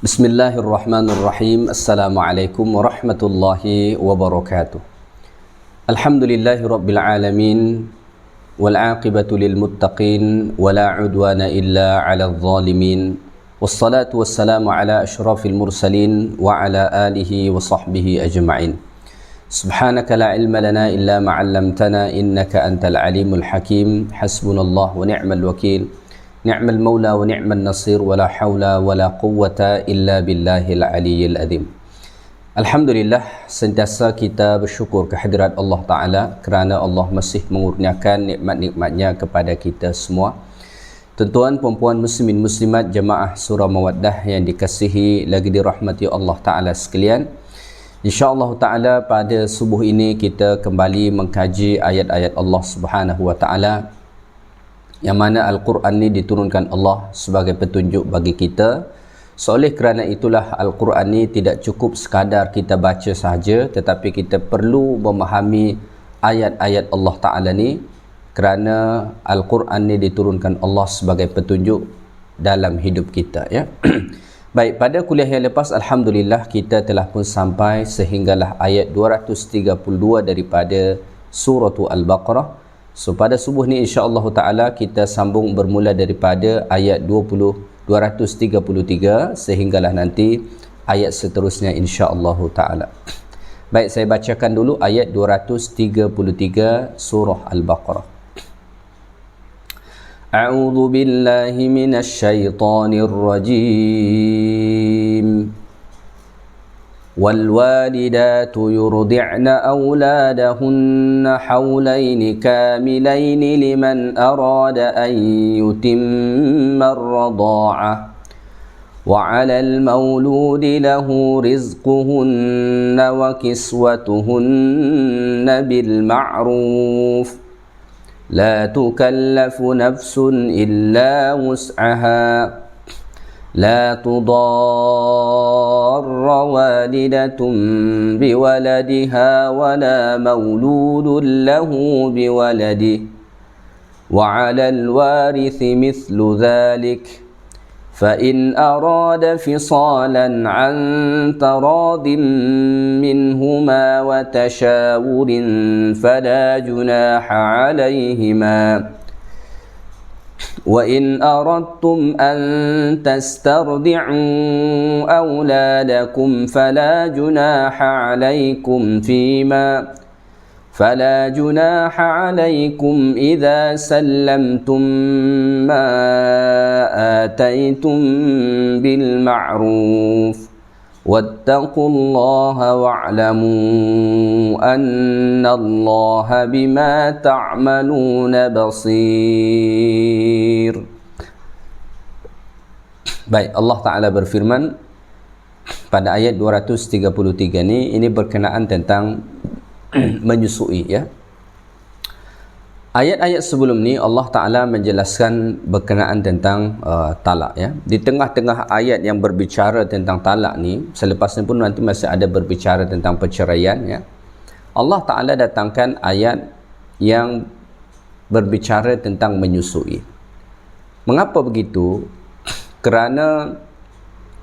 Bismillahirrahmanirrahim. Assalamualaikum warahmatullahi wabarakatuh. Alhamdulillahi rabbil alamin wal aqibatu lil muttaqin wala udwana illa 'alal zalimin. Wassalatu wassalamu ala asyrafil mursalin wa ala alihi wa sahbihi ajma'in. Subhanaka la ilma lana illa ma 'allamtana innaka antal alimul hakim. Hasbunallahu wa ni'mal wakil. Ni'mal maula wa ni'mal nasir wa la hawla wa la quwwata illa billahil aliyyil azim. Alhamdulillah, sentiasa kita bersyukur kehadirat Allah Ta'ala kerana Allah masih mengurniakan nikmat-nikmatnya kepada kita semua. Tuan-tuan, puan-puan, muslimin, muslimat, jemaah surah Mawaddah yang dikasihi lagi dirahmati Allah Ta'ala sekalian. InsyaAllah Ta'ala pada subuh ini kita kembali mengkaji ayat-ayat Allah Subhanahu Wa Ta'ala, yang mana Al-Quran ni diturunkan Allah sebagai petunjuk bagi kita. Oleh kerana itulah Al-Quran ni tidak cukup sekadar kita baca sahaja, tetapi kita perlu memahami ayat-ayat Allah Ta'ala ni, kerana Al-Quran ni diturunkan Allah sebagai petunjuk dalam hidup kita, ya. Baik, pada kuliah yang lepas Alhamdulillah kita telah pun sampai sehinggalah ayat 232 daripada surah Al-Baqarah. So pada subuh ni insya-Allah Ta'ala kita sambung bermula daripada ayat 233 sehinggalah nanti ayat seterusnya insya-Allah Ta'ala. Baik, saya bacakan dulu ayat 233 surah Al-Baqarah. A'udzu billahi minasy syaithanir rajim. والوالدات يرضعن أولادهن حولين كاملين لمن أراد أن يتم الرضاعة وعلى المولود له رزقهن وكسوتهن بالمعروف لا تكلف نفس إلا وسعها لا تضار والدة بولدها ولا مولود له بولده وعلى الوارث مثل ذلك فإن أراد فصالا عن تراض منهما وتشاور فلا جناح عليهما وإن أردتم أن تسترضعوا أولادكم فلا جناح عليكم إذا سلمتم ما آتيتم بالمعروف واتقوا الله واعلموا أن الله بما تعملون بصير. Baik, Allah Ta'ala berfirman pada ayat 233 ini berkenaan tentang menyusui, ya. Ayat-ayat sebelum ni Allah Ta'ala menjelaskan berkenaan tentang talak, ya. Di tengah-tengah ayat yang berbicara tentang talak ni, selepasnya pun nanti masih ada berbicara tentang perceraian, ya. Allah Ta'ala datangkan ayat yang berbicara tentang menyusui. Mengapa begitu? Kerana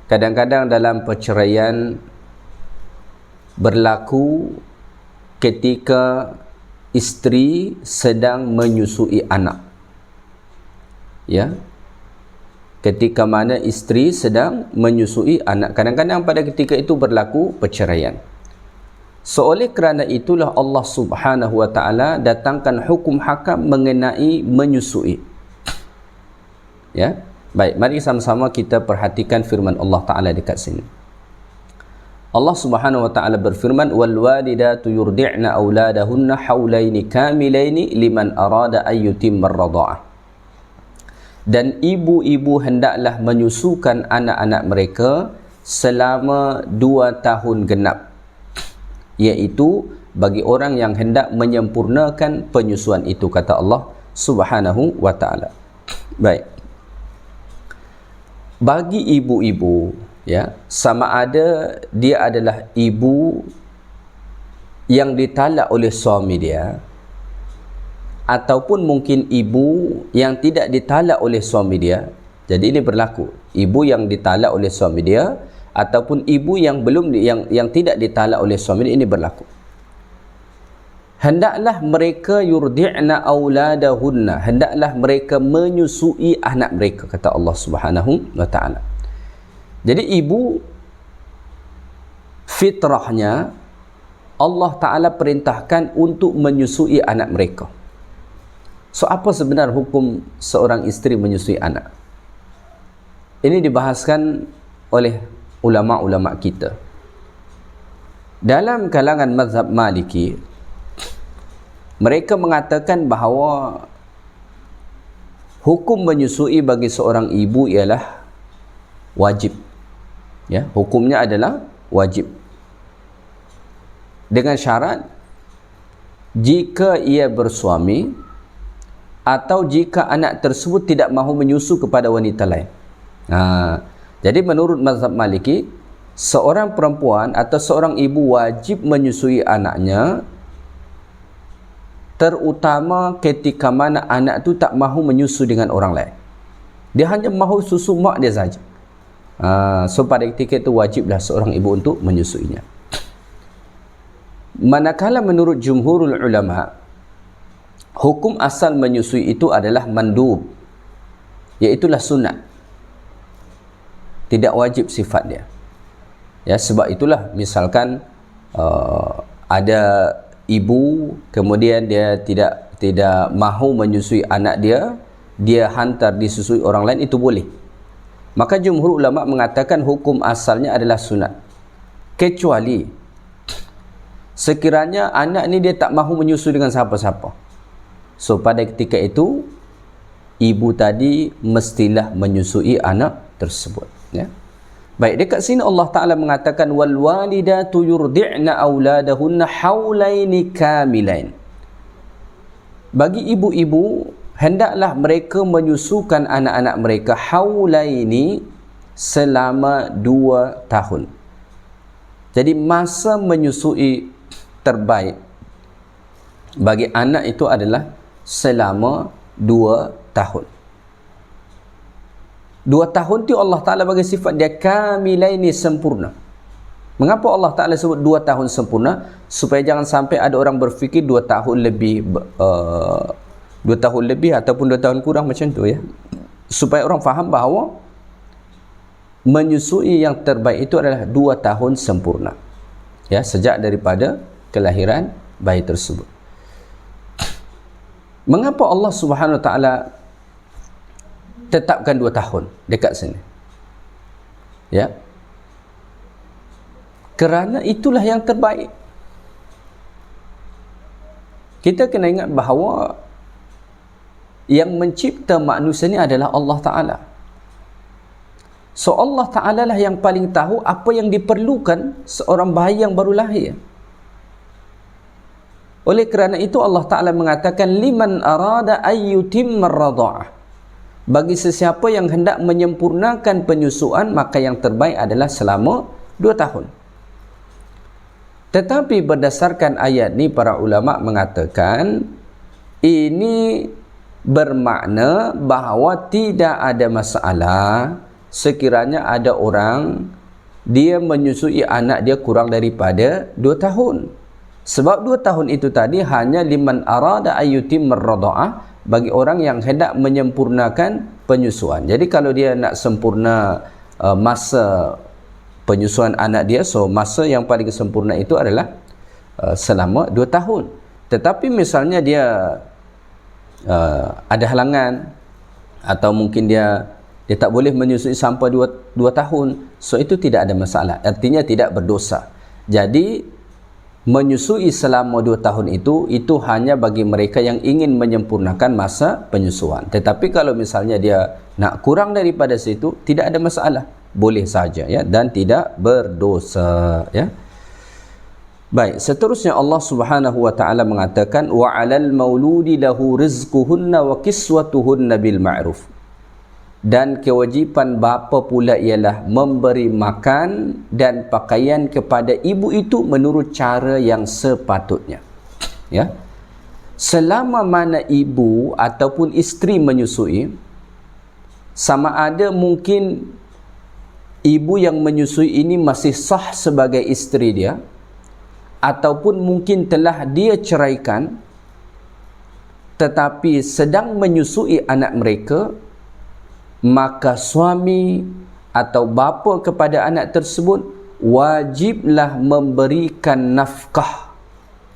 kadang-kadang dalam perceraian berlaku ketika isteri sedang menyusui anak, ya. Ketika mana isteri sedang menyusui anak, kadang-kadang pada ketika itu berlaku perceraian. Oleh kerana itulah Allah Subhanahu Wa Ta'ala datangkan hukum hakam mengenai menyusui, ya. Baik, mari sama-sama kita perhatikan firman Allah Ta'ala dekat sini. Allah Subhanahu Wa Ta'ala berfirman, wal walidatu yurdi'na auladahunna haulaini kamilaini liman arada an yutimma ar-radha'ah. Dan ibu-ibu hendaklah menyusukan anak-anak mereka selama 2 tahun genap, iaitu bagi orang yang hendak menyempurnakan penyusuan itu, kata Allah Subhanahu Wa Ta'ala. Baik, bagi ibu-ibu, ya, sama ada dia adalah ibu yang ditalak oleh suami dia, ataupun mungkin ibu yang tidak ditalak oleh suami dia. Jadi ini berlaku. ibu yang ditalak oleh suami dia ataupun ibu yang belum yang tidak ditalak oleh suami dia, ini berlaku. Hendaklah mereka yurdi'na auladahunna, hendaklah mereka menyusui anak mereka, kata Allah Subhanahu wa taala. Jadi ibu fitrahnya Allah taala perintahkan untuk menyusui anak mereka. So apa sebenar hukum seorang isteri menyusui anak? Ini dibahaskan oleh ulama-ulama kita. Dalam kalangan mazhab Maliki, mereka mengatakan bahawa hukum menyusui bagi seorang ibu ialah wajib. Ya, hukumnya adalah wajib. Dengan syarat jika ia bersuami atau jika anak tersebut tidak mahu menyusu kepada wanita lain. Jadi menurut mazhab Maliki, seorang perempuan atau seorang ibu wajib menyusui anaknya, terutama ketika mana anak tu tak mahu menyusu dengan orang lain. Dia hanya mahu susu mak dia saja. So pada ketika itu wajiblah seorang ibu untuk menyusuinya. Manakala menurut jumhurul ulama, hukum asal menyusui itu adalah mandub, iaitulah sunat, tidak wajib sifat dia. Ya, sebab itulah misalkan ada ibu kemudian dia tidak mahu menyusui anak dia, dia hantar disusui orang lain, itu boleh. Maka jumhur ulama mengatakan hukum asalnya adalah sunat, kecuali sekiranya anak ni dia tak mahu menyusu dengan siapa-siapa. So pada ketika itu ibu tadi mestilah menyusui anak tersebut, ya. Baik, dekat sini Allah Ta'ala mengatakan wal walidatu yurdi'na auladahunna haulaini kamilain. Bagi ibu-ibu, hendaklah mereka menyusukan anak-anak mereka haulaini selama 2 tahun. Jadi masa menyusui terbaik bagi anak itu adalah selama 2 tahun. 2 tahun tu Allah Ta'ala bagi sifat dia kamilaini, sempurna. Mengapa Allah Ta'ala sebut 2 tahun sempurna? Supaya jangan sampai ada orang berfikir 2 tahun lebih 2 tahun lebih ataupun 2 tahun kurang macam tu, ya. Supaya orang faham bahawa menyusui yang terbaik itu adalah 2 tahun sempurna, ya, sejak daripada kelahiran bayi tersebut. Mengapa Allah Subhanahu Wa Ta'ala tetapkan 2 tahun dekat sini? Ya, kerana itulah yang terbaik. Kita kena ingat bahawa yang mencipta manusia ni adalah Allah Ta'ala. So Allah Ta'ala lah yang paling tahu apa yang diperlukan seorang bayi yang baru lahir. Oleh kerana itu Allah Ta'ala mengatakan liman arada ayyutimmar radha'ah. Bagi sesiapa yang hendak menyempurnakan penyusuan, maka yang terbaik adalah selama 2 tahun. Tetapi berdasarkan ayat ni, para ulama mengatakan ini bermakna bahawa tidak ada masalah sekiranya ada orang dia menyusui anak dia kurang daripada 2 tahun. Sebab 2 tahun itu tadi hanya liman arada ayyutimmar radha'ah, bagi orang yang hendak menyempurnakan penyusuan. Jadi kalau dia nak sempurna masa penyusuan anak dia, so masa yang paling sempurna itu adalah selama 2 tahun. Tetapi misalnya dia ada halangan atau mungkin dia tak boleh menyusui sampai 2 tahun, so itu tidak ada masalah, artinya tidak berdosa. Jadi menyusui selama 2 tahun itu hanya bagi mereka yang ingin menyempurnakan masa penyusuan. Tetapi kalau misalnya dia nak kurang daripada situ, tidak ada masalah, boleh saja, ya, dan tidak berdosa, ya. Baik, seterusnya Allah Subhanahu wa taala mengatakan wa 'alal mauludi lahu rizquhunna wa kiswatuhunna bil ma'ruf. Dan kewajipan bapa pula ialah memberi makan dan pakaian kepada ibu itu menurut cara yang sepatutnya, ya. Selama mana ibu ataupun isteri menyusui, sama ada mungkin ibu yang menyusui ini masih sah sebagai isteri dia, ataupun mungkin telah dia ceraikan tetapi sedang menyusui anak mereka, maka suami atau bapa kepada anak tersebut wajiblah memberikan nafkah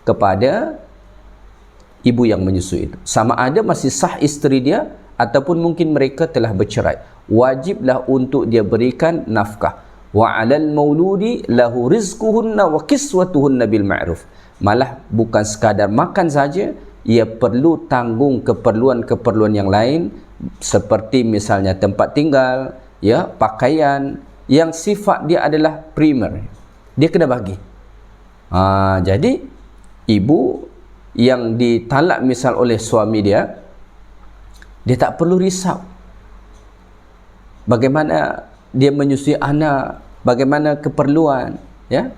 kepada ibu yang menyusui itu. Sama ada masih sah isteri dia ataupun mungkin mereka telah bercerai, wajiblah untuk dia berikan nafkah. Wa 'alal mauludi lahu rizquhunna wa kiswatuhunna bil ma'ruf. Malah bukan sekadar makan saja, ia perlu tanggung keperluan-keperluan yang lain, seperti misalnya tempat tinggal, ya, pakaian yang sifat dia adalah primer, dia kena bagi. Jadi ibu yang ditalak misal oleh suami dia tak perlu risau bagaimana dia menyusui anak, bagaimana keperluan, ya.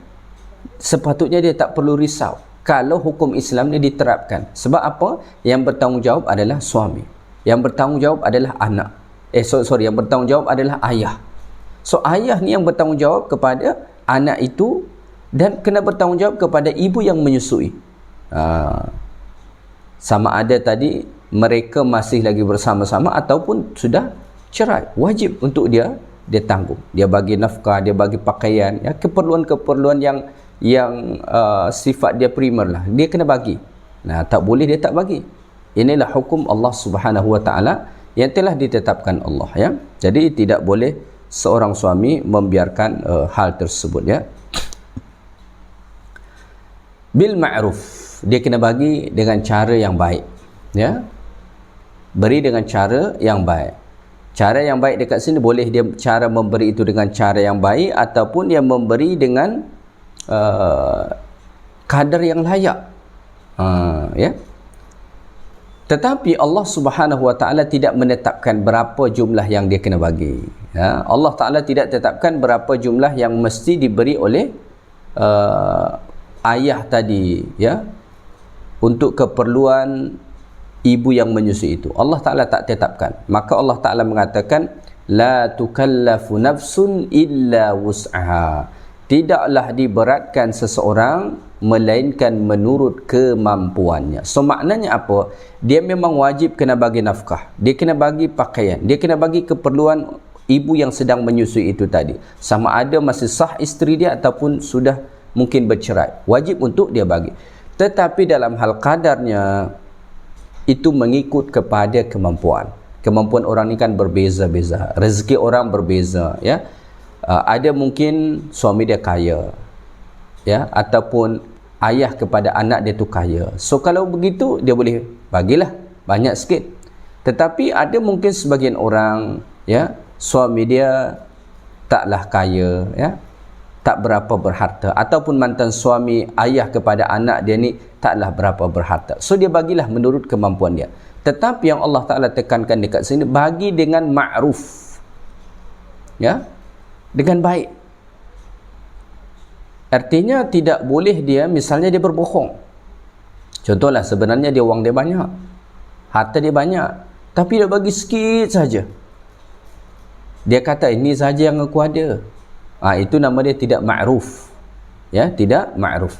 Sepatutnya dia tak perlu risau kalau hukum Islam ni diterapkan. Sebab apa? Yang bertanggungjawab adalah suami, yang bertanggungjawab adalah anak. Yang bertanggungjawab adalah ayah. So ayah ni yang bertanggungjawab kepada anak itu dan kena bertanggungjawab kepada ibu yang menyusui. Sama ada tadi mereka masih lagi bersama-sama ataupun sudah cerai, wajib untuk dia tanggung. Dia bagi nafkah, dia bagi pakaian, ya, keperluan-keperluan yang sifat dia primer lah, dia kena bagi. Tak boleh dia tak bagi. Inilah hukum Allah Subhanahu wa taala yang telah ditetapkan Allah, ya. Jadi tidak boleh seorang suami membiarkan hal tersebut, ya. Bil ma'ruf, dia kena bagi dengan cara yang baik, ya. Beri dengan cara yang baik. Cara yang baik dekat sini boleh dia cara memberi itu dengan cara yang baik ataupun dia memberi dengan kadar yang layak, ya. Tetapi Allah Subhanahu wa taala tidak menetapkan berapa jumlah yang dia kena bagi, ya. Allah Taala tidak tetapkan berapa jumlah yang mesti diberi oleh ayah tadi, ya, untuk keperluan ibu yang menyusui itu. Allah Taala tak tetapkan. Maka Allah Taala mengatakan la tukallafu nafsun illa wus'aha. Tidaklah diberatkan seseorang melainkan menurut kemampuannya. So maknanya apa? Dia memang wajib kena bagi nafkah, dia kena bagi pakaian, dia kena bagi keperluan ibu yang sedang menyusui itu tadi. Sama ada masih sah isteri dia ataupun sudah mungkin bercerai, wajib untuk dia bagi. Tetapi dalam hal kadarnya itu mengikut kepada kemampuan. Kemampuan orang ni kan berbeza-beza, rezeki orang berbeza, ya. Ada mungkin suami dia kaya, ya, ataupun ayah kepada anak dia tu kaya. So kalau begitu dia boleh bagilah banyak sikit. Tetapi ada mungkin sebagian orang, ya, suami dia taklah kaya, ya, tak berapa berharta, ataupun mantan suami ayah kepada anak dia ni taklah berapa berharta. So dia bagilah menurut kemampuan dia. Tetapi yang Allah Taala tekankan dekat sini, bagi dengan ma'ruf, ya, dengan baik. Artinya tidak boleh dia misalnya dia berbohong. Contohlah sebenarnya dia wang dia banyak, harta dia banyak, tapi dia bagi sikit saja. Dia kata ini saja yang aku ada. Itu nama dia tidak ma'ruf, ya, tidak ma'ruf.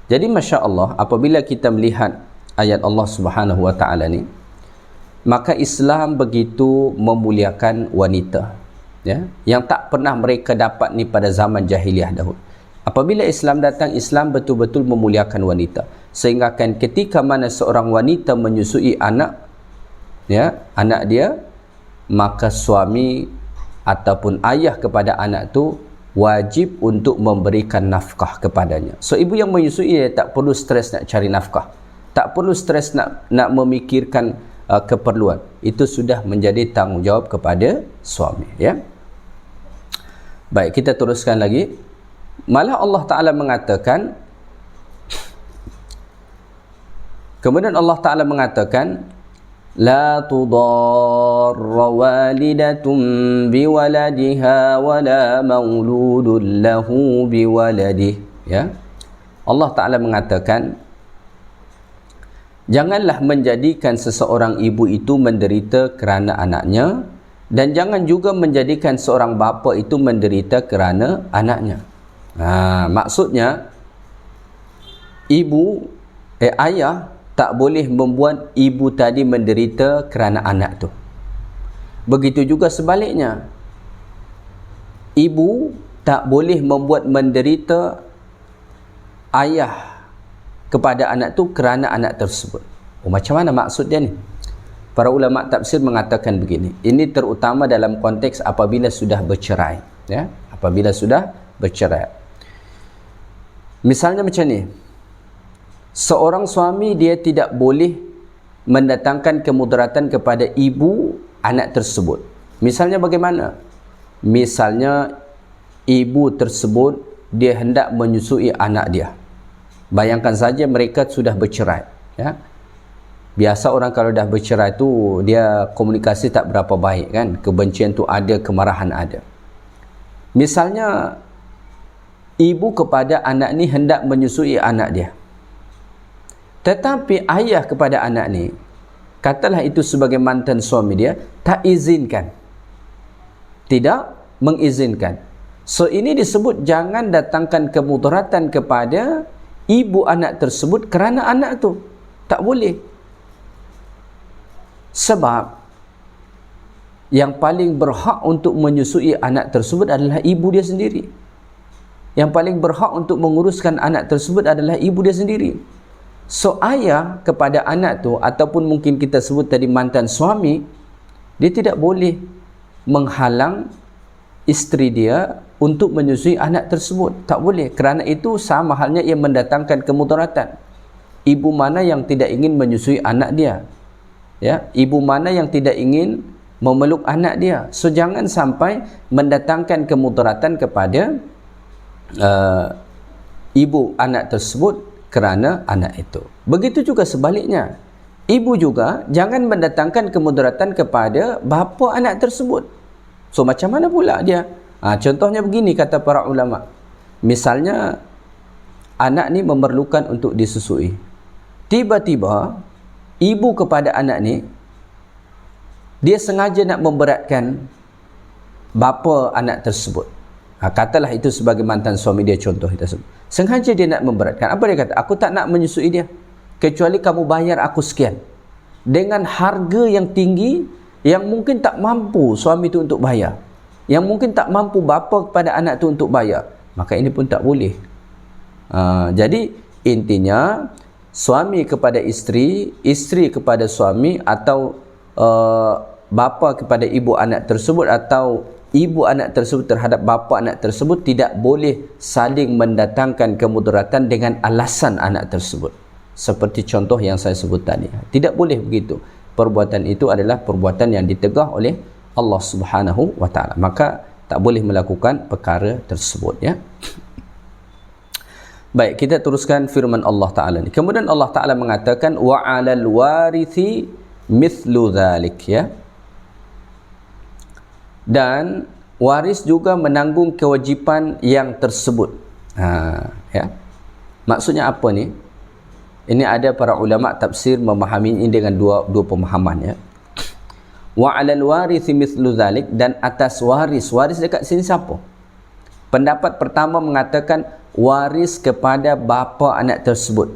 Jadi Masya Allah, apabila kita melihat ayat Allah Subhanahu wa taala ni, maka Islam begitu memuliakan wanita, ya, yang tak pernah mereka dapat ni pada zaman jahiliah dahulu. Apabila Islam datang, Islam betul-betul memuliakan wanita, sehingga kan ketika mana seorang wanita menyusui anak, ya, anak dia, maka suami ataupun ayah kepada anak tu wajib untuk memberikan nafkah kepadanya. So ibu yang menyusui dia tak perlu stres nak cari nafkah, tak perlu stres nak memikirkan keperluan. Itu sudah menjadi tanggungjawab kepada suami, ya. Baik, kita teruskan lagi. Malah Allah Ta'ala mengatakan, kemudian Allah Ta'ala mengatakan, la tudarra walidatun biwaladiha wala mauludun lahu biwaladih, ya. Allah Ta'ala mengatakan, janganlah menjadikan seseorang ibu itu menderita kerana anaknya, Dan jangan juga menjadikan seorang bapa itu menderita kerana anaknya. Maksudnya ayah tak boleh membuat ibu tadi menderita kerana anak tu. Begitu juga sebaliknya, ibu tak boleh membuat menderita ayah kepada anak tu kerana anak tersebut. Macam mana maksud dia ni? Para ulama tafsir mengatakan begini. Ini terutama dalam konteks apabila sudah bercerai, ya. Apabila sudah bercerai. Misalnya macam ni. Seorang suami dia tidak boleh mendatangkan kemudaratan kepada ibu anak tersebut. Misalnya bagaimana? Misalnya ibu tersebut dia hendak menyusui anak dia. Bayangkan saja mereka sudah bercerai, ya. Biasa orang kalau dah bercerai tu dia komunikasi tak berapa baik kan, kebencian tu ada, kemarahan ada. Misalnya ibu kepada anak ni hendak menyusui anak dia, tetapi ayah kepada anak ni, katalah itu sebagai mantan suami dia, tak izinkan, tidak mengizinkan. So ini disebut jangan datangkan kemudaratan kepada ibu anak tersebut kerana anak tu, tak boleh. Sebab yang paling berhak untuk menyusui anak tersebut adalah ibu dia sendiri. Yang paling berhak untuk menguruskan anak tersebut adalah ibu dia sendiri. So ayah kepada anak tu, ataupun mungkin kita sebut tadi mantan suami, dia tidak boleh menghalang isteri dia untuk menyusui anak tersebut. Tak boleh. Kerana itu sama halnya ia mendatangkan kemudaratan. Ibu mana yang tidak ingin menyusui anak dia? Ya, ibu mana yang tidak ingin memeluk anak dia? So jangan sampai mendatangkan kemudaratan kepada ibu anak tersebut kerana anak itu. Begitu juga sebaliknya, ibu juga jangan mendatangkan kemudaratan kepada bapa anak tersebut. So macam mana pula dia? Contohnya begini kata para ulama. Misalnya anak ni memerlukan untuk disusui. Tiba-tiba ibu kepada anak ni dia sengaja nak memberatkan bapa anak tersebut. Katalah itu sebagai mantan suami dia, contoh kita sebut. Sengaja dia nak memberatkan. Apa dia kata? Aku tak nak menyusui dia kecuali kamu bayar aku sekian. Dengan harga yang tinggi yang mungkin tak mampu suami itu untuk bayar. Yang mungkin tak mampu bapa kepada anak tu untuk bayar. Maka ini pun tak boleh. Jadi intinya suami kepada isteri, isteri kepada suami, atau bapa kepada ibu anak tersebut, atau ibu anak tersebut terhadap bapa anak tersebut tidak boleh saling mendatangkan kemudaratan dengan alasan anak tersebut. Seperti contoh yang saya sebut tadi. Tidak boleh begitu. Perbuatan itu adalah perbuatan yang ditegah oleh Allah Subhanahu wa taala. Maka tak boleh melakukan perkara tersebut, ya. Baik, kita teruskan firman Allah Ta'ala ni. Kemudian Allah Ta'ala mengatakan wa 'alal warithi mithlu dzalik, ya. Dan waris juga menanggung kewajipan yang tersebut. Ya. Maksudnya apa ni? Ini ada para ulama tafsir memahami ini dengan dua pemahaman, ya. Wa 'alal warithi mithlu dzalik, dan atas waris. Waris dekat sini siapa? Pendapat pertama mengatakan waris kepada bapa anak tersebut.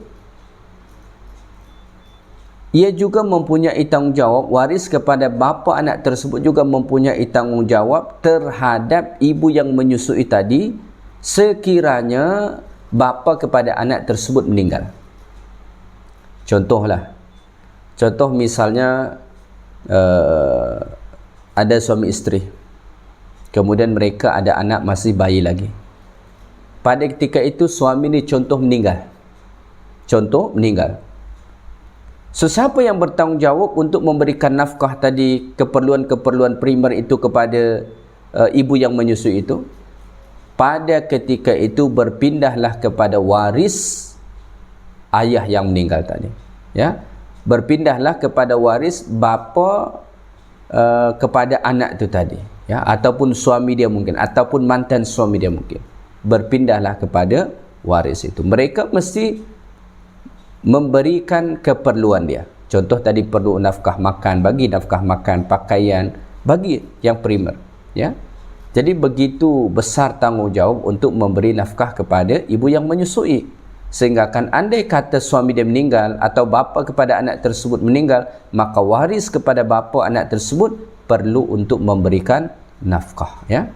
Ia juga mempunyai tanggungjawab, waris kepada bapa anak tersebut juga mempunyai tanggungjawab terhadap ibu yang menyusui tadi sekiranya bapa kepada anak tersebut meninggal. Contohlah. Contoh misalnya ada suami isteri. Kemudian mereka ada anak masih bayi lagi. Pada ketika itu suami ni contoh meninggal. Contoh meninggal. So, siapa yang bertanggungjawab untuk memberikan nafkah tadi, keperluan-keperluan primer itu kepada ibu yang menyusui itu? Pada ketika itu berpindahlah kepada waris ayah yang meninggal tadi. Ya, berpindahlah kepada waris bapa kepada anak itu tadi. Ya, ataupun suami dia mungkin, ataupun mantan suami dia mungkin. Berpindahlah kepada waris itu. Mereka mesti memberikan keperluan dia. Contoh tadi perlu nafkah makan, bagi nafkah makan, pakaian, bagi yang primer, ya. Jadi begitu besar tanggungjawab untuk memberi nafkah kepada ibu yang menyusui, sehingga kan andai kata suami dia meninggal atau bapa kepada anak tersebut meninggal, maka waris kepada bapa anak tersebut perlu untuk memberikan nafkah, ya.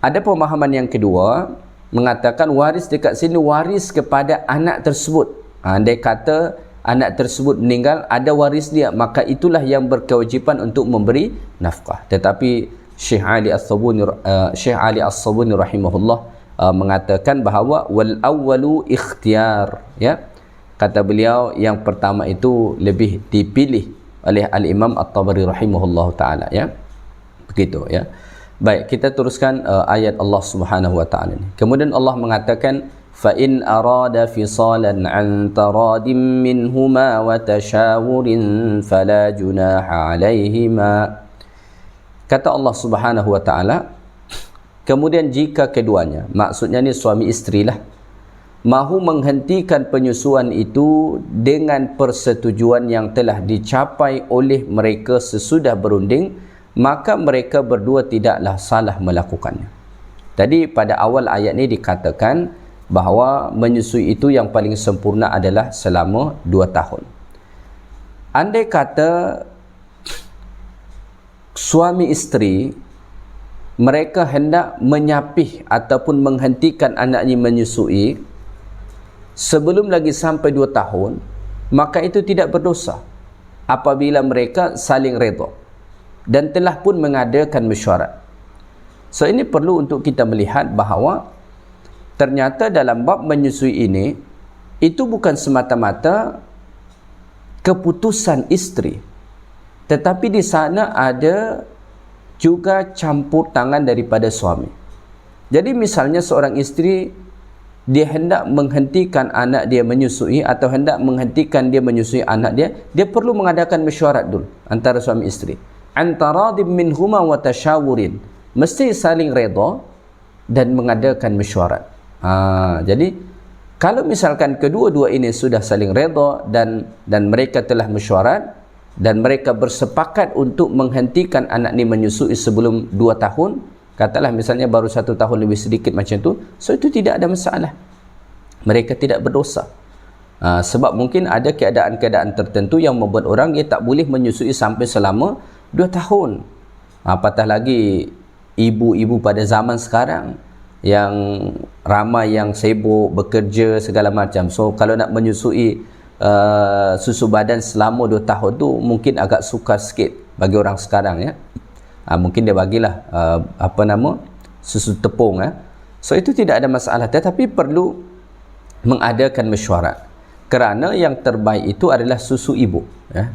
Ada pemahaman yang kedua mengatakan waris dekat sini waris kepada anak tersebut. Andai kata anak tersebut meninggal, ada waris dia, maka itulah yang berkewajipan untuk memberi nafkah. Tetapi Syekh Ali As-Sabuni rahimahullah mengatakan bahawa wal awwalu ikhtiyar, ya. Kata beliau yang pertama itu lebih dipilih oleh Al-Imam At-Tabari rahimahullah taala, ya. Begitu, ya. Baik, kita teruskan ayat Allah Subhanahu wa taala ini. Kemudian Allah mengatakan fa in arada fisalan an taradim minhuma wa tashawurin fala junaha alaihima. Kata Allah Subhanahu wa taala, kemudian jika keduanya, maksudnya ni suami isterilah, mahu menghentikan penyusuan itu dengan persetujuan yang telah dicapai oleh mereka sesudah berunding, maka mereka berdua tidaklah salah melakukannya. Tadi pada awal ayat ni dikatakan bahawa menyusui itu yang paling sempurna adalah selama 2 tahun. Andai kata suami isteri mereka hendak menyapih ataupun menghentikan anaknya menyusui sebelum lagi sampai 2 tahun, maka itu tidak berdosa apabila mereka saling redha dan telah pun mengadakan mesyuarat. So ini perlu untuk kita melihat bahawa ternyata dalam bab menyusui ini itu bukan semata-mata keputusan isteri, tetapi di sana ada juga campur tangan daripada suami. Jadi misalnya seorang isteri dia hendak menghentikan anak dia menyusui atau hendak menghentikan dia menyusui anak dia, dia perlu mengadakan mesyuarat dulu antara suami isteri. Antaradim minhuma wa tashawurin. Mesti saling redha dan mengadakan mesyuarat. Jadi kalau misalkan kedua-dua ini sudah saling redha dan mereka telah mesyuarat dan mereka bersepakat untuk menghentikan anak ni menyusui sebelum 2 tahun, katalah misalnya baru 1 tahun lebih sedikit macam tu, so itu tidak ada masalah, mereka tidak berdosa. Sebab mungkin ada keadaan-keadaan tertentu yang membuat orang dia tak boleh menyusui sampai selama 2 tahun. Apatah lagi ibu-ibu pada zaman sekarang yang ramai yang sibuk bekerja segala macam, so kalau nak menyusui susu badan selama 2 tahun tu mungkin agak sukar sikit bagi orang sekarang, ya. Mungkin dia bagilah susu tepung, ya. So itu tidak ada masalah, tetapi perlu mengadakan mesyuarat kerana yang terbaik itu adalah susu ibu, ya.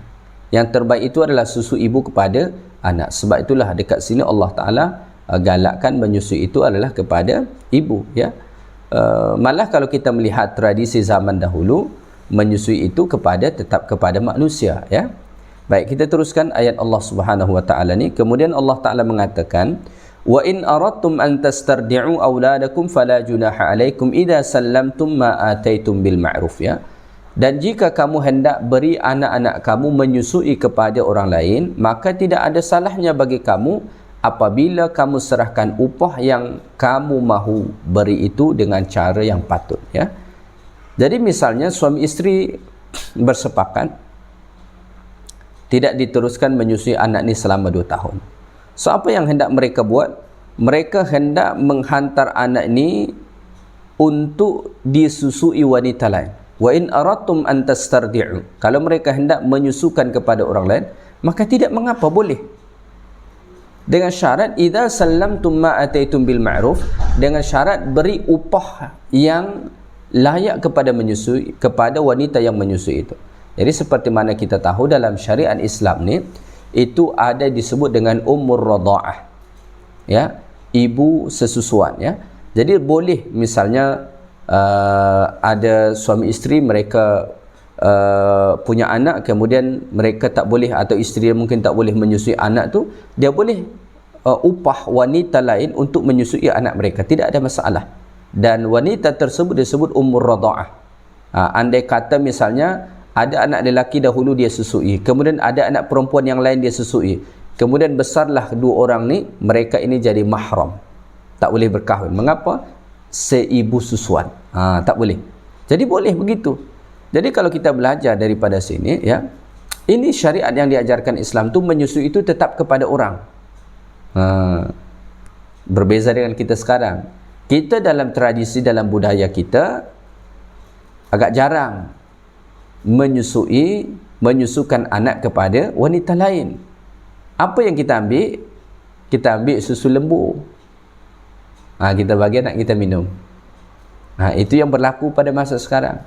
Yang terbaik itu adalah susu ibu kepada anak. Sebab itulah dekat sini Allah Ta'ala galakkan menyusui itu adalah kepada ibu, ya. Malah kalau kita melihat tradisi zaman dahulu, menyusui itu tetap kepada manusia, ya. Baik, kita teruskan ayat Allah Subhanahu wa taala ni. Kemudian Allah Taala mengatakan, wa in aradtum an tastardi'u auladakum fala junaha alaikum idza sallamtum ma ataitum bil ma'ruf, ya. Dan jika kamu hendak beri anak-anak kamu menyusui kepada orang lain, maka tidak ada salahnya bagi kamu apabila kamu serahkan upah yang kamu mahu beri itu dengan cara yang patut, ya. Jadi misalnya suami isteri bersepakat tidak diteruskan menyusui anak ni selama 2 tahun. So apa yang hendak mereka buat? Mereka hendak menghantar anak ni untuk disusui wanita lain. Wa in aradtum an tastardi'u. Kalau mereka hendak menyusukan kepada orang lain, maka tidak mengapa, boleh. Dengan syarat idza sallamtum ma ataitum bil ma'ruf, dengan syarat beri upah yang layak kepada menyusui, kepada wanita yang menyusui itu. Jadi seperti mana kita tahu dalam syariat Islam ni, itu ada disebut dengan ummur radha'ah, ya, ibu sesusuan, ya. Jadi boleh misalnya ada suami isteri mereka punya anak, kemudian mereka tak boleh, atau isteri mungkin tak boleh menyusui anak tu, dia boleh upah wanita lain untuk menyusui anak mereka, tidak ada masalah. Dan wanita tersebut disebut ummur radha'ah. Andai kata misalnya ada anak lelaki dahulu dia susui, kemudian ada anak perempuan yang lain dia susui, kemudian besarlah kedua orang ni, mereka ini jadi mahram, tak boleh berkahwin. Mengapa? Seibu susuan. Tak boleh. Jadi boleh begitu. Jadi kalau kita belajar daripada sini, ya, ini syariat yang diajarkan Islam tu, menyusui itu tetap kepada orang. Berbeza dengan kita sekarang. Kita dalam tradisi, dalam budaya kita agak jarang menyusukan anak kepada wanita lain. Apa yang kita ambil? Kita ambil susu lembu. Kita bagi anak kita minum. Itu yang berlaku pada masa sekarang.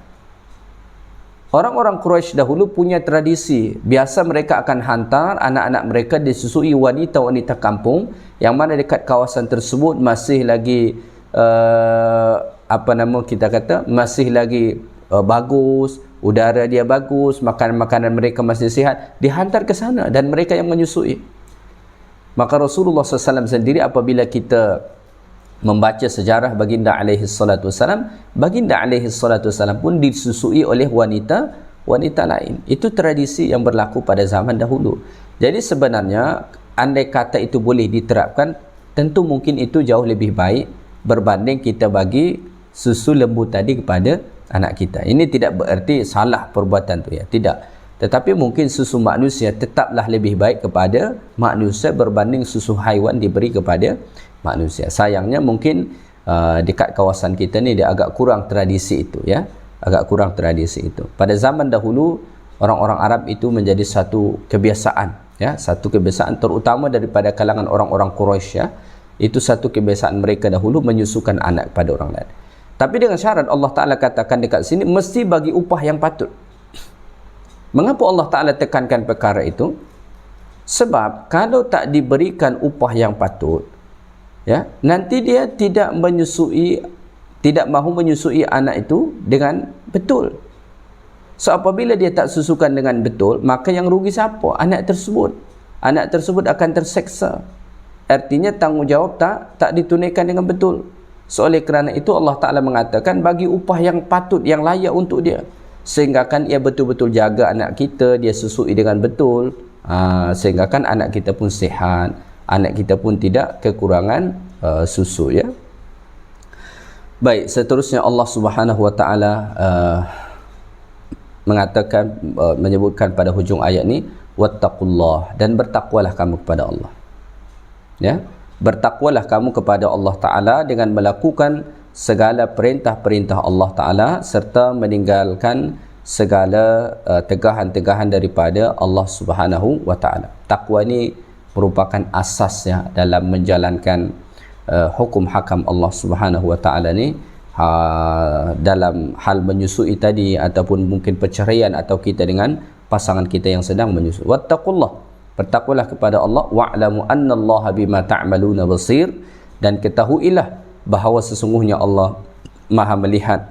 Orang-orang Quraisy dahulu punya tradisi. Biasa mereka akan hantar anak-anak mereka disusui wanita-wanita kampung yang mana dekat kawasan tersebut masih lagi masih lagi bagus, udara dia bagus, makanan-makanan mereka masih sihat, dihantar ke sana dan mereka yang menyusui. Maka Rasulullah SAW sendiri, apabila kita membaca sejarah baginda alaihi salatu wasalam, baginda alaihi salatu wasalam pun disusui oleh wanita lain. Itu tradisi yang berlaku pada zaman dahulu. Jadi sebenarnya andai kata itu boleh diterapkan, tentu mungkin itu jauh lebih baik berbanding kita bagi susu lembu tadi kepada anak kita. Ini tidak bererti salah perbuatan tu, ya, tidak. Tetapi mungkin susu manusia tetaplah lebih baik kepada manusia berbanding susu haiwan diberi kepada manusia. Sayangnya mungkin dekat kawasan kita ni dia agak kurang tradisi itu, ya, agak kurang tradisi itu. Pada zaman dahulu orang-orang Arab itu menjadi satu kebiasaan, ya, satu kebiasaan terutama daripada kalangan orang-orang Quraisy, ya. Itu satu kebiasaan mereka dahulu menyusukan anak pada orang lain. Tapi dengan syarat Allah Ta'ala katakan dekat sini mesti bagi upah yang patut. Mengapa Allah Ta'ala tekankan perkara itu? Sebab kalau tak diberikan upah yang patut, ya, nanti dia tidak mahu menyusui anak itu dengan betul. So apabila dia tak susukan dengan betul, maka yang rugi siapa? Anak tersebut. Anak tersebut akan terseksa. Artinya tanggungjawab tak ditunaikan dengan betul. So oleh kerana itu Allah Ta'ala mengatakan bagi upah yang patut, yang layak untuk dia, sehingga kan ia betul-betul jaga anak kita, dia susui dengan betul, sehingga kan anak kita pun sihat, anak kita pun tidak kekurangan susu, ya. Baik, seterusnya Allah Subhanahu wa Ta'ala mengatakan, menyebutkan pada hujung ayat ni, wattaqullah, dan bertakwalah kamu kepada Allah, ya. Bertakwalah kamu kepada Allah Ta'ala dengan melakukan segala perintah-perintah Allah Ta'ala serta meninggalkan segala tegahan-tegahan daripada Allah Subhanahu wa Ta'ala. Takwa ni merupakan asasnya dalam menjalankan hukum hakam Allah Subhanahu wa Ta'ala ni, dalam hal menyusui tadi ataupun mungkin perceraian atau kita dengan pasangan kita yang sedang menyusui. Wattaqullah, bertakwalah kepada Allah. Wa'lamu annallaha bima ta'maluna basir, dan ketahuilah bahawa sesungguhnya Allah Maha melihat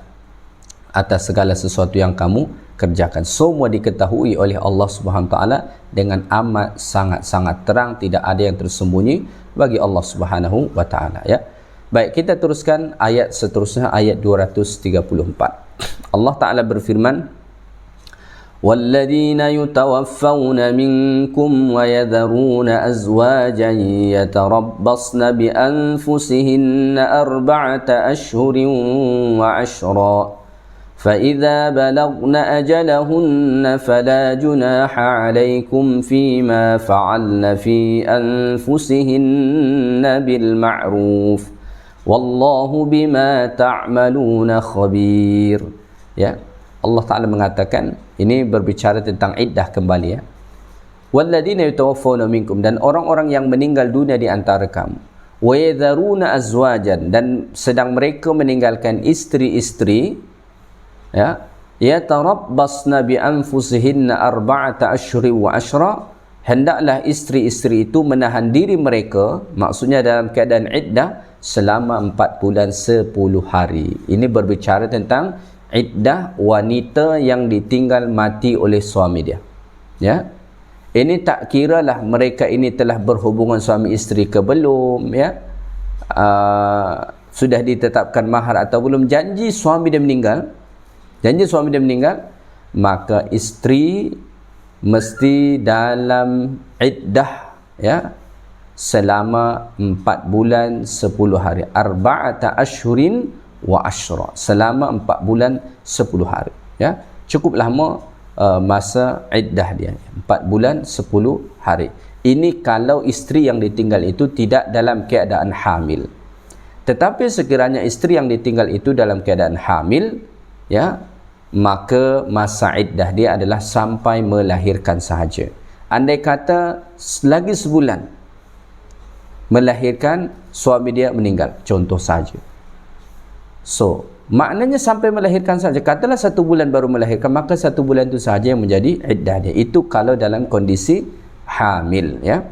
atas segala sesuatu yang kamu kerjakan. Semua diketahui oleh Allah Subhanahu wa Ta'ala dengan amat sangat-sangat terang, tidak ada yang tersembunyi bagi Allah Subhanahu wa Ta'ala, ya. Baik, kita teruskan ayat seterusnya, ayat 234. Allah Ta'ala berfirman, وَالَّذِينَ يُتَوَفَّوْنَ مِنْكُمْ وَيَذَرُونَ أَزْوَاجًا يَتَرَبَّصْنَ بِأَنفُسِهِنَّ 4 أَشْهُرٍ وَعَشْرًا فَإِذَا بَلَغْنَ أَجَلَهُنَّ فَلَا جُنَاحَ عَلَيْكُمْ فِيمَا فَعَلْنَ فِي أَنفُسِهِنَّ بِالْمَعْرُوفِ وَاللَّهُ بِمَا تَعْمَلُونَ خَبِيرٌ. Ya, Allah Ta'ala mengatakan, ini berbicara tentang iddah kembali, ya. Walladzina yatawaffawna minkum, dan orang-orang yang meninggal dunia di antara kamu. Wa yadharuna azwajan, dan sedang mereka meninggalkan istri-istri, ya, yatarabbasna bi anfusihinna 4 ashhurin wa ashra, hendaklah istri-istri itu menahan diri mereka, maksudnya dalam keadaan iddah, selama 4 bulan 10 hari. Ini berbicara tentang iddah wanita yang ditinggal mati oleh suami dia, ya. Ini tak kiralah mereka ini telah berhubungan suami isteri ke belum, ya, sudah ditetapkan mahar atau belum, janji suami dia meninggal, maka isteri mesti dalam iddah ya, selama 4 bulan 10 hari. Arba'ata ashhurin wa ashra, selama 4 bulan 10 hari, ya. Cukup lama masa iddah dia, 4 bulan 10 hari. Ini kalau isteri yang ditinggal itu tidak dalam keadaan hamil. Tetapi sekiranya isteri yang ditinggal itu dalam keadaan hamil, ya, maka masa iddah dia adalah sampai melahirkan sahaja. Andai kata lagi sebulan melahirkan, suami dia meninggal, contoh saja. So, maknanya sampai melahirkan saja. Katalah 1 bulan baru melahirkan, maka 1 bulan itu sahaja yang menjadi iddah dia. Itu kalau dalam kondisi hamil, ya.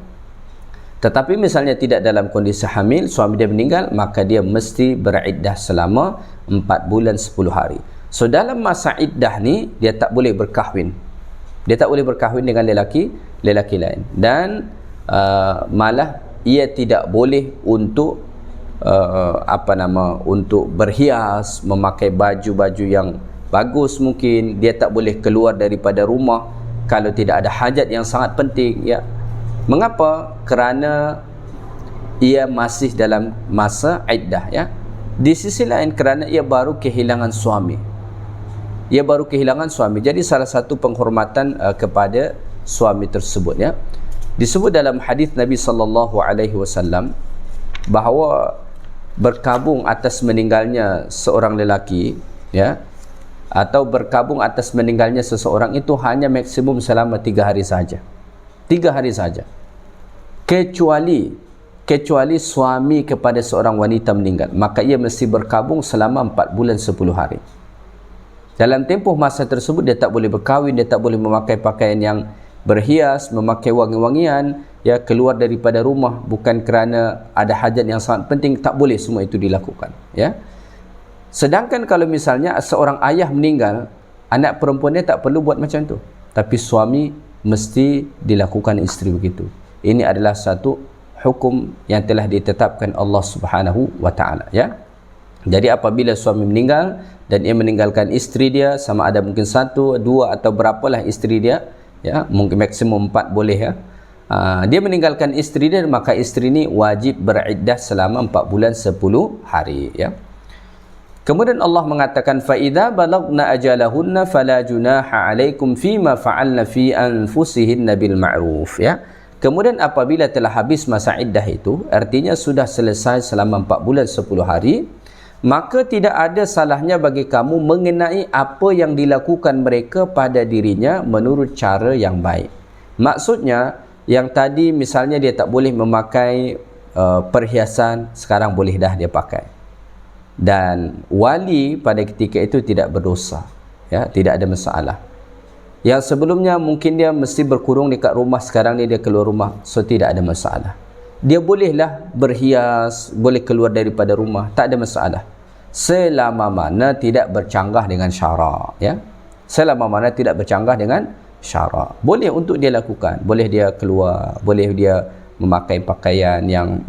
Tetapi misalnya tidak dalam kondisi hamil, suami dia meninggal, maka dia mesti beriddah selama 4 bulan 10 hari. So dalam masa iddah ni dia tak boleh berkahwin. Dia tak boleh berkahwin dengan lelaki lain. Dan malah ia tidak boleh untuk untuk berhias, memakai baju-baju yang bagus mungkin. Dia tak boleh keluar daripada rumah kalau tidak ada hajat yang sangat penting, ya. Mengapa? Kerana ia masih dalam masa iddah, ya. Di sisi lain kerana ia baru kehilangan suami. Ia baru kehilangan suami. Jadi salah satu penghormatan kepada suami tersebut, ya. Disebut dalam hadis Nabi sallallahu alaihi wasallam bahawa berkabung atas meninggalnya seorang lelaki, ya, atau berkabung atas meninggalnya seseorang itu hanya maksimum selama 3 hari saja. 3 hari saja. Kecuali suami kepada seorang wanita meninggal, maka ia mesti berkabung selama 4 bulan 10 hari. Dalam tempoh masa tersebut dia tak boleh berkahwin, dia tak boleh memakai pakaian yang berhias, memakai wangi-wangian, ya, keluar daripada rumah bukan kerana ada hajat yang sangat penting, tak boleh semua itu dilakukan, ya. Sedangkan kalau misalnya seorang ayah meninggal, anak perempuan dia tak perlu buat macam tu, tapi suami mesti dilakukan isteri begitu. Ini adalah satu hukum yang telah ditetapkan Allah Subhanahu wa taala, ya. Jadi apabila suami meninggal dan ia meninggalkan isteri dia, sama ada mungkin 1, 2 atau berapalah isteri dia, ya, mungkin maksimum 4 boleh, ya. Dia meninggalkan isteri dia, maka isteri ini wajib beriddah selama 4 bulan 10 hari, ya. Kemudian Allah mengatakan fa idza balagna ajalahunna fala junaha alaikum fima fa'alna fi anfusihinna bil ma'ruf, ya. Kemudian apabila telah habis masa iddah itu, artinya sudah selesai selama 4 bulan 10 hari, maka tidak ada salahnya bagi kamu mengenai apa yang dilakukan mereka pada dirinya menurut cara yang baik. Maksudnya yang tadi misalnya dia tak boleh memakai perhiasan, sekarang boleh dah dia pakai. Dan wali pada ketika itu tidak berdosa, ya, tidak ada masalah. Yang sebelumnya mungkin dia mesti berkurung dekat rumah, sekarang ni dia keluar rumah, so tidak ada masalah. Dia bolehlah berhias, boleh keluar daripada rumah, tak ada masalah, selama mana tidak bercanggah dengan syarak, ya. Selama mana tidak bercanggah dengan syarak, boleh untuk dia lakukan. Boleh dia keluar, boleh dia memakai pakaian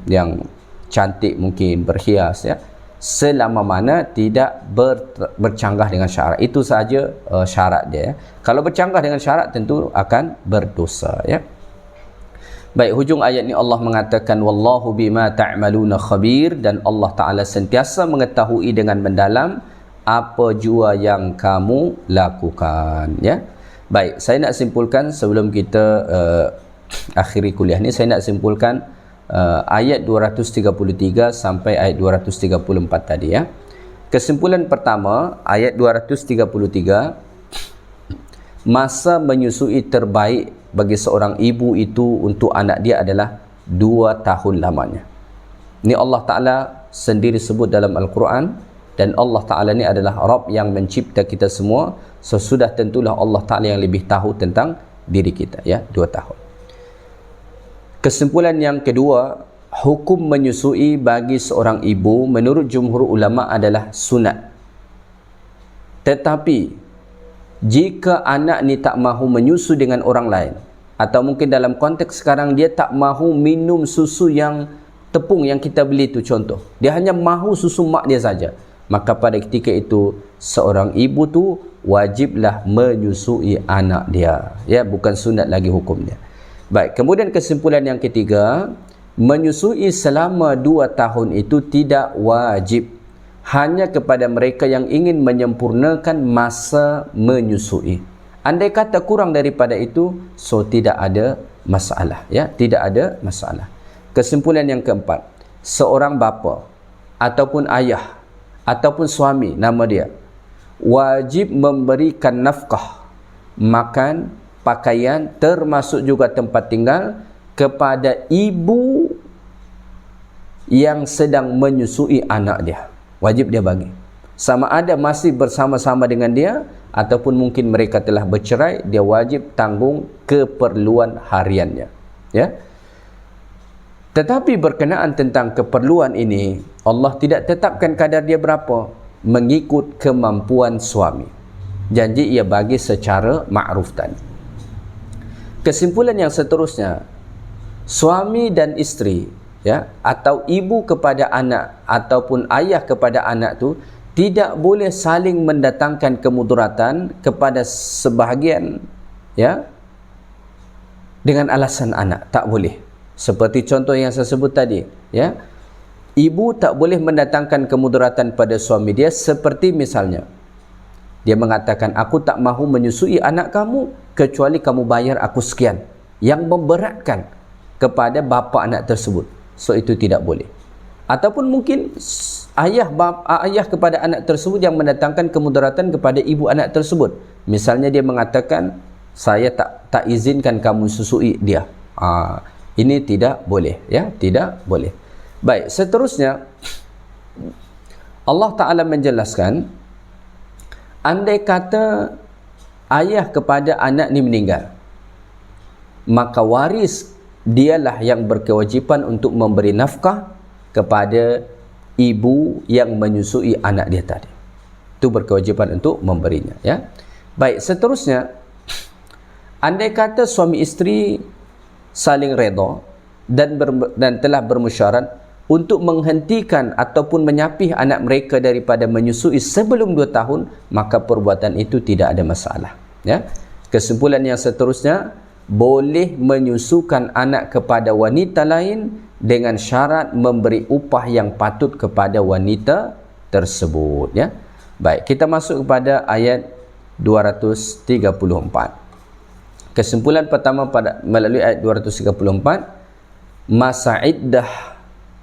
yang cantik, mungkin berhias, ya, selama mana tidak bercanggah dengan syarat. Itu saja syarat dia, ya. Kalau bercanggah dengan syarat tentu akan berdosa, ya. Baik, hujung ayat ni Allah mengatakan wallahu bima ta'maluna khabir, dan Allah Ta'ala sentiasa mengetahui dengan mendalam apa jua yang kamu lakukan, ya. Baik, saya nak simpulkan sebelum kita akhiri kuliah ni, saya nak simpulkan ayat 233 sampai ayat 234 tadi, ya. Kesimpulan pertama, ayat 233, masa menyusui terbaik bagi seorang ibu itu untuk anak dia adalah 2 tahun lamanya. Ini Allah Ta'ala sendiri sebut dalam Al-Quran, dan Allah Ta'ala ni adalah Rabb yang mencipta kita semua, sesudah tentulah Allah Ta'ala yang lebih tahu tentang diri kita, ya. 2 tahun. Kesimpulan yang kedua, hukum menyusui bagi seorang ibu menurut jumhur ulama adalah sunat. Tetapi jika anak ni tak mahu menyusu dengan orang lain, atau mungkin dalam konteks sekarang dia tak mahu minum susu yang tepung yang kita beli itu, contoh, dia hanya mahu susu mak dia saja, maka pada ketika itu seorang ibu tu wajiblah menyusui anak dia, ya, bukan sunat lagi hukumnya. Baik, kemudian kesimpulan yang ketiga, menyusui selama 2 tahun itu tidak wajib, hanya kepada mereka yang ingin menyempurnakan masa menyusui. Andai kata kurang daripada itu, so tidak ada masalah, ya, tidak ada masalah. Kesimpulan yang keempat, seorang bapa ataupun ayah ataupun suami, nama dia, wajib memberikan nafkah, makan, pakaian, termasuk juga tempat tinggal kepada ibu yang sedang menyusui anak dia. Wajib dia bagi. Sama ada masih bersama-sama dengan dia ataupun mungkin mereka telah bercerai, dia wajib tanggung keperluan hariannya, ya. Tetapi berkenaan tentang keperluan ini, Allah tidak tetapkan kadar dia berapa, mengikut kemampuan suami. Janji ia bagi secara ma'ruf tadi. Kesimpulan yang seterusnya, suami dan isteri, ya, atau ibu kepada anak ataupun ayah kepada anak tu tidak boleh saling mendatangkan kemudaratan kepada sebahagian, ya, dengan alasan anak. Tak boleh. Seperti contoh yang saya sebut tadi, ya. Ibu tak boleh mendatangkan kemudaratan pada suami dia, seperti misalnya dia mengatakan, aku tak mahu menyusui anak kamu kecuali kamu bayar aku sekian, yang memberatkan kepada bapa anak tersebut. So itu tidak boleh. Ataupun mungkin ayah kepada anak tersebut yang mendatangkan kemudaratan kepada ibu anak tersebut. Misalnya dia mengatakan, saya tak izinkan kamu susui dia. Ini tidak boleh, ya, tidak boleh. Baik, seterusnya Allah Ta'ala menjelaskan, andai kata ayah kepada anak ni meninggal, maka waris dialah yang berkewajipan untuk memberi nafkah kepada ibu yang menyusui anak dia tadi. Itu berkewajipan untuk memberinya, ya. Baik, seterusnya, andai kata suami isteri saling redha dan telah bermusyarat untuk menghentikan ataupun menyapih anak mereka daripada menyusui sebelum 2 tahun, maka perbuatan itu tidak ada masalah, ya. Kesimpulan yang seterusnya, boleh menyusukan anak kepada wanita lain dengan syarat memberi upah yang patut kepada wanita tersebut, ya. Baik, kita masuk kepada ayat 234. Kesimpulan pertama melalui ayat 234, masa iddah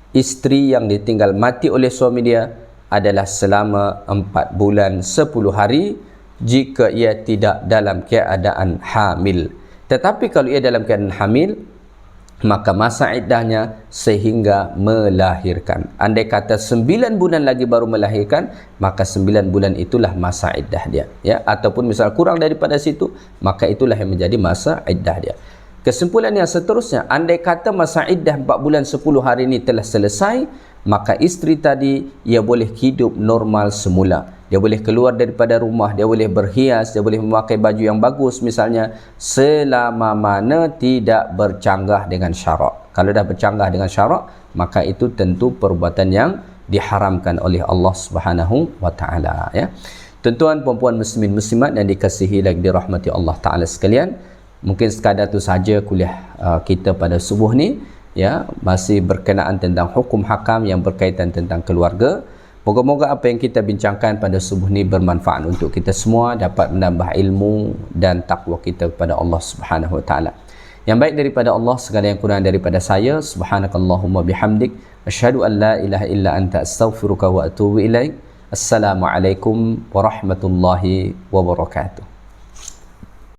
isteri yang ditinggal mati oleh suami dia adalah selama 4 bulan 10 hari jika ia tidak dalam keadaan hamil. Tetapi kalau ia dalam keadaan hamil, maka masa iddahnya sehingga melahirkan. Andai kata 9 bulan lagi baru melahirkan, maka 9 bulan itulah masa iddah dia, ya. Ataupun misal kurang daripada situ, maka itulah yang menjadi masa iddah dia. Kesimpulan yang seterusnya, andai kata masa iddah 4 bulan 10 hari ini telah selesai, maka isteri tadi ia boleh hidup normal semula. Dia boleh keluar daripada rumah, dia boleh berhias, dia boleh memakai baju yang bagus misalnya, selama mana tidak bercanggah dengan syarak. Kalau dah bercanggah dengan syarak, maka itu tentu perbuatan yang diharamkan oleh Allah Subhanahu wa taala, ya. Tuan-tuan puan-puan muslimin muslimat yang dikasihi lagi dirahmati Allah taala sekalian, mungkin sekadar itu saja kuliah kita pada subuh ni, ya, masih berkenaan tentang hukum hakam yang berkaitan tentang keluarga. Moga-moga apa yang kita bincangkan pada subuh ni bermanfaat untuk kita semua, dapat menambah ilmu dan takwa kita kepada Allah Subhanahu wa taala. Yang baik daripada Allah, segala yang kurang daripada saya. Subhanakallahumma bihamdik, asyhadu an la ilaha illa anta, astaghfiruka wa atubu ilaik. Assalamualaikum warahmatullahi wabarakatuh.